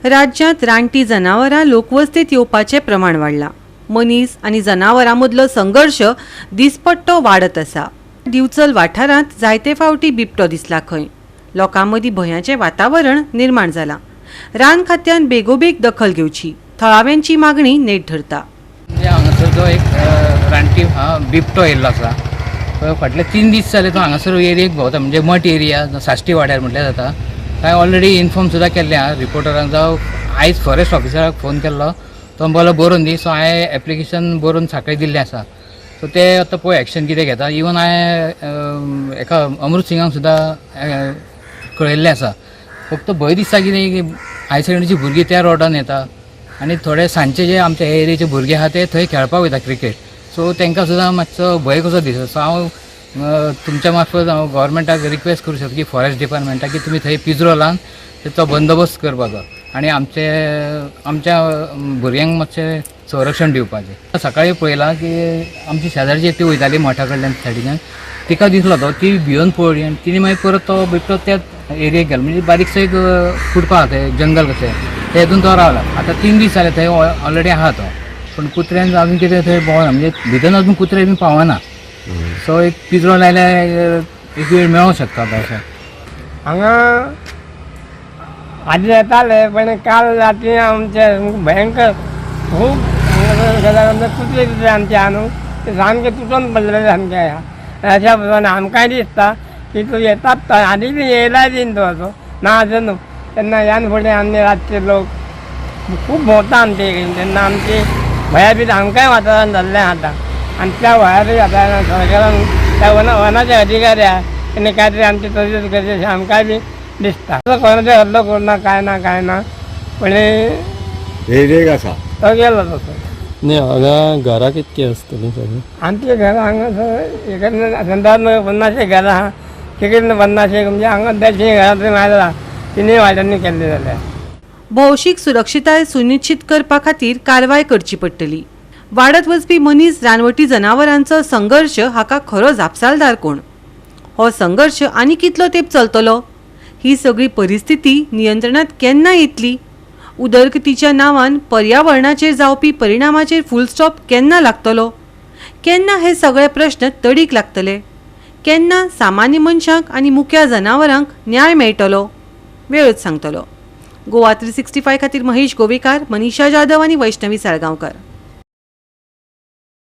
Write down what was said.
राज्यांत रानटी जनावरां लोकवस्तीत येवपाचें प्रमाण वाडलां। मनीस आनी जनावरां मदलो संघर्श दिसपट्टो वाडत आसा। दिवचल वाठारांत जायते फावटी बिबटो दिसला खंय। लोकां मदीं भयाचें वातावरण निर्माण जालां। रान खात्यान बेगोबेग दखल घेवची, थळाव्यांची मागणी नेट धरता। हांगासर जो एक रानटी बिबटो येयल्लो आसा, फाटले 3 दीस जाले तो हांगासर एरियेक भोंवता, म्हणजे मठ एरिया साश्टी वाड्यार म्हटल्यार जाता। काय ऑलरेडी इन्फॉर्म सुद्दां केल्लें आहा रिपोर्टरांक। जावं आयज फॉरेस्ट ऑफिसराक फोन केल्लो, तो म्हणलो बरोवन दी। सो हांवें एप्लिकेशन बरोवन सांखळे दिल्लें आसा। सो ते आतां पळय एक्शन कितें घेता। इवन हांवें एका अमृत सिंगाक सुद्दां कळयल्लें आसा। फक्त भंय दिसता कितें की हाय सेकंडरीची भुरगीं त्या रोडान येता आनी थोडे सांजचे जे आमच्या एरियेचे भुरगे आहा ते थंय खेळपाक वयता क्रिकेट। सो तांकां सुद्दां मातसो भंय कसो दिसता। सो हांव तुमच्या मार्फत हांव गव्हर्मेंटाक रिक्वेस्ट करूं शकता की फॉरेस्ट डिपार्टमेंटाक की तुमी थंय पिंजरो लावन तो बंदोबस्त करपाचो आनी आमच्या भुरग्यांक मातशें संरक्षण दिवपाचें। सकाळीं पळयलां की आमची शेजारची एकटी वयताली मठा कडल्यान सायडीच्यान, तिका दिसलो तो, ती भिवन पळयली आनी तिणी मागीर परत तो बिबटो त्याच एरियेक गेलो। म्हणजे बारीकसो एक फुटपाथ आहा थंय, जंगल कशें, ते हितून तो रावला। आतां 3 दीस जाले थंय ऑलरेडी आहा तो, पूण कुत्र्यान अजून कितें थंय भोंवना, म्हणजे भितर अजून कुत्रे बी पावना। सो एक पिंजरो लायल्यार एक वेळ मेळोंक शकता अशें। हांगा आधी येताले, पण काल रात्री आमचे भयंकर खूब कुत्रे तिथे आमचे आणून ते सामके तुटून पडलेले सामके ह्या अशा प्रमाणे आमकांय दिसता की तू येतात आधी बी येयला बीन तो असो ना असं न्हू। तेन्ना ह्यान फुडें आमी रातचे लोक खूब भोंवता आमचे कडेन, तेन्ना आमची भयाबीत आमकांय वातावरण जाल्लें आतां। आनी त्या भयाबीत वातावरणान सरकारान त्या वनाचे अधिकारी आहा तेणी काय तरी आमची तरतूद करची अशें आमकांय बी दिसता। कोणाचे हल्लो करना काय ना, पण एरियेक आसा तो गेलो तसो। नाही, हांगा घरां कितकी आसतलीं सगळीं? आमची घरां हांगा इकडे संतान 50 घरां आहा, तिकडे 50, म्हणजे हांगा 100 घरां मारला, 3 वाड्यांनी केल्ली जाल्यार। भौशीक सुरक्षिताय सुनिश्चित करपा खातीर कारवाय करची पडटली। वाडत वचपी मनीस रानवटी जनावरांचो संघर्श हाका खरो जापसालदार कोण? हो संघर्श आनी कितलो तेंप चलतलो? ही सगळी परिस्थिती नियंत्रणात केन्ना येतली? उदरगतीच्या नांवान पर्यावरणाचेर जावपी परिणामाचेर फुल स्टॉप केन्ना लागतलो? केन्ना हे सगळे प्रश्न तडीक लागतले? केन्ना सामान्य मनशाक आनी मुख्या जनावरांक न्याय मेळटलो? वेळच सांगतलो। गोवा 365 खातीर महेश गोवेकार, मनीषा जाधव आनी वैष्णवी साळगांवकर।